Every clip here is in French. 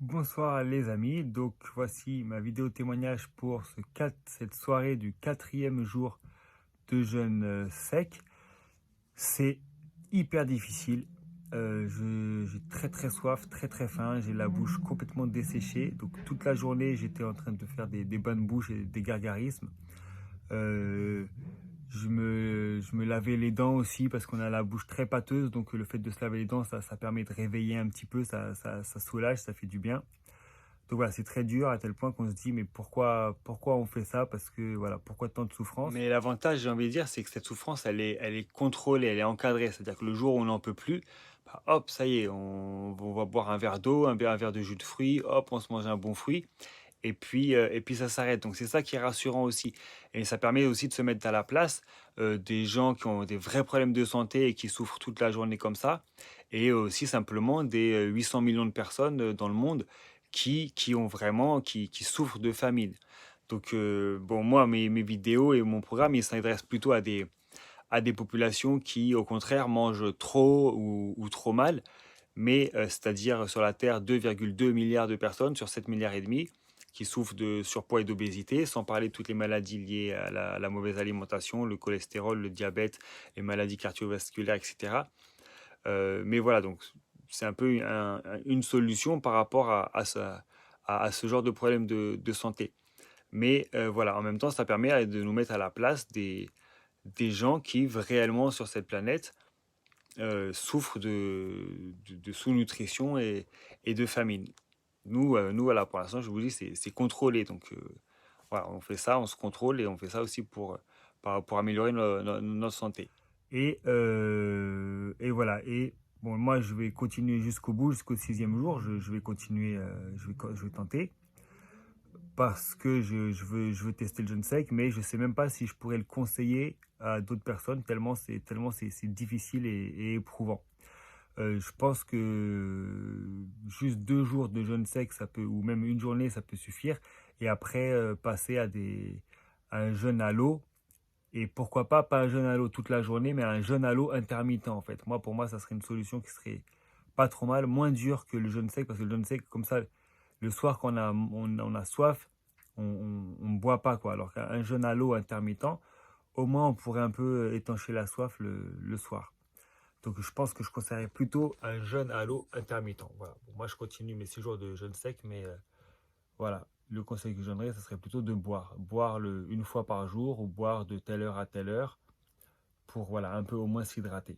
Bonsoir les amis, donc voici ma vidéo témoignage pour cette soirée du quatrième jour de jeûne sec. C'est hyper difficile, j'ai très soif, très faim, j'ai la bouche complètement desséchée, donc toute la journée j'étais en train de faire des bains de bouche et des gargarismes. Euh, je me lavais les dents aussi parce qu'on a la bouche très pâteuse, donc le fait de se laver les dents, ça permet de réveiller un petit peu, ça soulage, ça fait du bien. Donc voilà, c'est très dur à tel point qu'on se dit mais pourquoi on fait ça? Parce que voilà, pourquoi tant de souffrance? Mais l'avantage, j'ai envie de dire, c'est que cette souffrance, elle est contrôlée, elle est encadrée. C'est-à-dire que le jour où on n'en peut plus, bah, hop, ça y est, on va boire un verre d'eau, un verre de jus de fruits, hop, on se mange un bon fruit, et puis ça s'arrête. Donc c'est ça qui est rassurant aussi. Et ça permet aussi de se mettre à la place des gens qui ont des vrais problèmes de santé et qui souffrent toute la journée comme ça, et aussi simplement des 800 millions de personnes dans le monde qui ont vraiment, qui souffrent de famine. Donc, bon, moi, mes vidéos et mon programme, ils s'adressent plutôt à des populations qui, au contraire, mangent trop ou trop mal, mais c'est-à-dire sur la Terre 2,2 milliards de personnes sur 7 milliards et demi qui souffrent de surpoids et d'obésité, sans parler de toutes les maladies liées à la mauvaise alimentation, le cholestérol, le diabète, les maladies cardiovasculaires, etc. Mais voilà, donc c'est un peu une solution par rapport à ce genre de problème de santé. Mais voilà, en même temps, ça permet de nous mettre à la place des gens qui, réellement, sur cette planète, souffrent de sous-nutrition et de famine. Nous, voilà, pour l'instant, je vous dis, c'est contrôlé. Donc, voilà, on fait ça, on se contrôle et on fait ça aussi pour améliorer notre santé. Et voilà. Et bon, moi, je vais continuer jusqu'au bout, jusqu'au sixième jour. Je vais continuer, je vais tenter parce que je veux tester le jeûne sec, mais je sais même pas si je pourrais le conseiller à d'autres personnes tellement c'est difficile et éprouvant. Je pense que juste 2 jours de jeûne sec, ça peut, ou même une journée, ça peut suffire. Et après, passer à un jeûne à l'eau. Et pourquoi pas un jeûne à l'eau toute la journée, mais un jeûne à l'eau intermittent en fait. Pour moi, ça serait une solution qui serait pas trop mal, moins dur que le jeûne sec, parce que le jeûne sec, comme ça, le soir quand on a soif, on ne boit pas quoi. Alors qu'un jeûne à l'eau intermittent, au moins on pourrait un peu étancher la soif le soir. Donc je pense que je conseillerais plutôt un jeûne à l'eau intermittent. Voilà. Bon, moi je continue mes 6 jours de jeûne sec, mais voilà. Le conseil que je donnerais, ce serait plutôt de boire. Boire une fois par jour ou boire de telle heure à telle heure pour voilà, un peu au moins s'hydrater.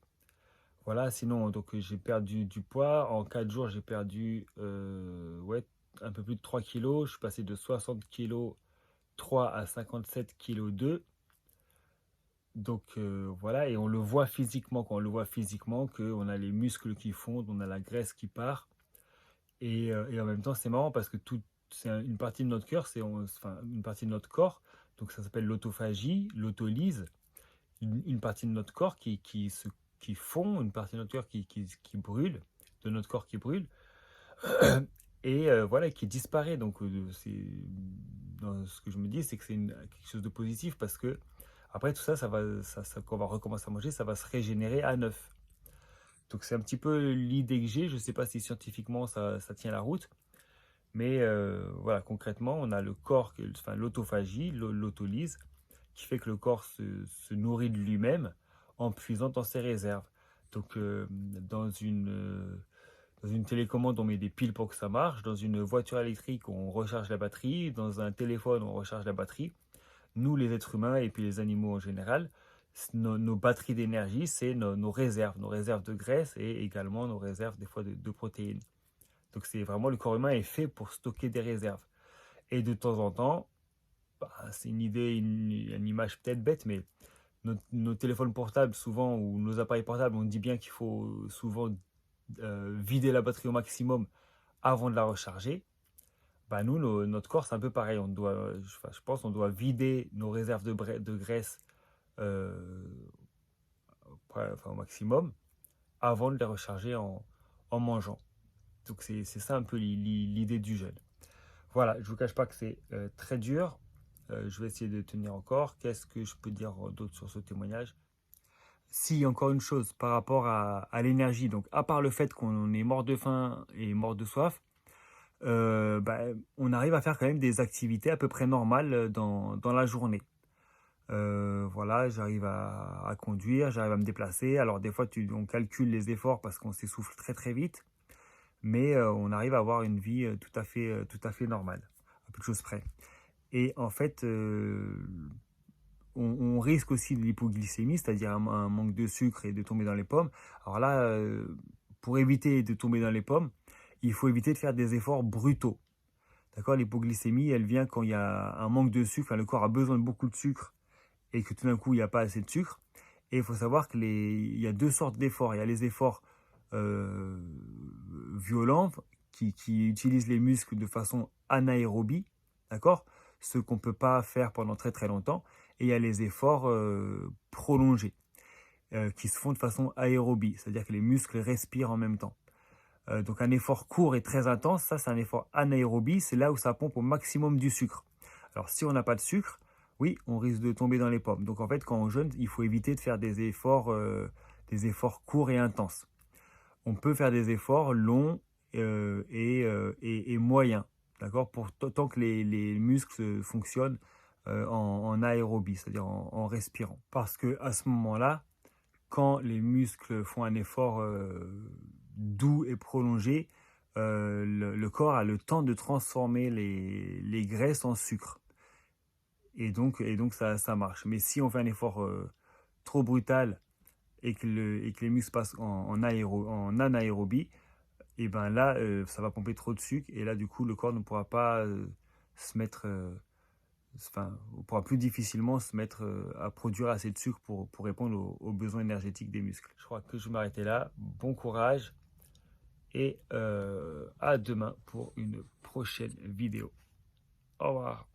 Voilà, sinon donc j'ai perdu du poids. En 4 jours, j'ai perdu ouais, un peu plus de 3 kilos. Je suis passé de 60 kilos 3 à 57 kilos 2. Donc voilà, et on le voit physiquement, quand on le voit physiquement, qu'on a les muscles qui fondent, on a la graisse qui part. Et en même temps, c'est marrant parce que c'est une partie de notre cœur, enfin, une partie de notre corps. Donc ça s'appelle l'autophagie, l'autolyse. Une partie de notre corps qui fond, une partie de notre corps qui brûle, de notre corps qui brûle, et voilà, qui disparaît. Donc, dans ce que je me dis, c'est que c'est quelque chose de positif parce que après tout ça, quand on va recommencer à manger, ça va se régénérer à neuf. Donc, c'est un petit peu l'idée que j'ai. Je ne sais pas si scientifiquement ça tient la route, mais voilà, concrètement, on a le corps, enfin, l'autophagie, l'autolyse, qui fait que le corps se nourrit de lui-même en puisant dans ses réserves. Donc, dans une télécommande, on met des piles pour que ça marche. Dans une voiture électrique, on recharge la batterie. Dans un téléphone, on recharge la batterie. Nous, les êtres humains et puis les animaux en général, nos batteries d'énergie, c'est nos réserves de graisse et également nos réserves des fois de protéines. Donc c'est vraiment le corps humain est fait pour stocker des réserves. Et de temps en temps, bah, c'est une idée, une image peut-être bête, mais nos téléphones portables souvent ou nos appareils portables, on dit bien qu'il faut souvent vider la batterie au maximum avant de la recharger. Bah nous, notre corps, c'est un peu pareil. Je pense, on doit vider nos réserves de graisse euh, enfin, au maximum avant de les recharger en mangeant. Donc c'est ça un peu l'idée du jeûne. Voilà, je ne vous cache pas que c'est très dur. Je vais essayer de tenir encore. Qu'est-ce que je peux dire d'autre sur ce témoignage? Si, encore une chose par rapport à l'énergie. Donc, à part le fait qu'on est mort de faim et mort de soif, on arrive à faire quand même des activités à peu près normales dans la journée. Voilà, j'arrive à conduire, j'arrive à me déplacer. Alors des fois, on calcule les efforts parce qu'on s'essouffle très très vite, mais on arrive à avoir une vie tout à fait normale, à peu de choses près. Et en fait, on risque aussi de l'hypoglycémie, c'est-à-dire un manque de sucre et de tomber dans les pommes. Alors là, pour éviter de tomber dans les pommes, il faut éviter de faire des efforts brutaux. D'accord? L'hypoglycémie, elle vient quand il y a un manque de sucre, enfin, le corps a besoin de beaucoup de sucre et que tout d'un coup, il n'y a pas assez de sucre. Et il faut savoir qu'il y a deux sortes d'efforts. Il y a les efforts euh, violents qui utilisent les muscles de façon anaérobie, d'accord? Ce qu'on ne peut pas faire pendant très très longtemps. Et il y a les efforts prolongés qui se font de façon aérobie, c'est-à-dire que les muscles respirent en même temps. Donc un effort court et très intense, ça c'est un effort anaérobie, c'est là où ça pompe au maximum du sucre. Alors si on n'a pas de sucre, oui, on risque de tomber dans les pommes. Donc en fait, quand on jeûne, il faut éviter de faire des efforts courts et intenses. On peut faire des efforts longs et moyens, d'accord, tant que les muscles fonctionnent en aérobie, c'est-à-dire en respirant. Parce que à ce moment-là, quand les muscles font un effort doux et prolongé, le corps a le temps de transformer les graisses en sucre. Et donc ça marche. Mais si on fait un effort trop brutal et que les muscles passent en anaérobie, et ben là, ça va pomper trop de sucre. Et là, du coup, le corps ne pourra pas se mettre... enfin, on pourra plus difficilement se mettre à produire assez de sucre pour répondre aux besoins énergétiques des muscles. Je crois que je vais m'arrêter là. Bon courage et à demain pour une prochaine vidéo. Au revoir.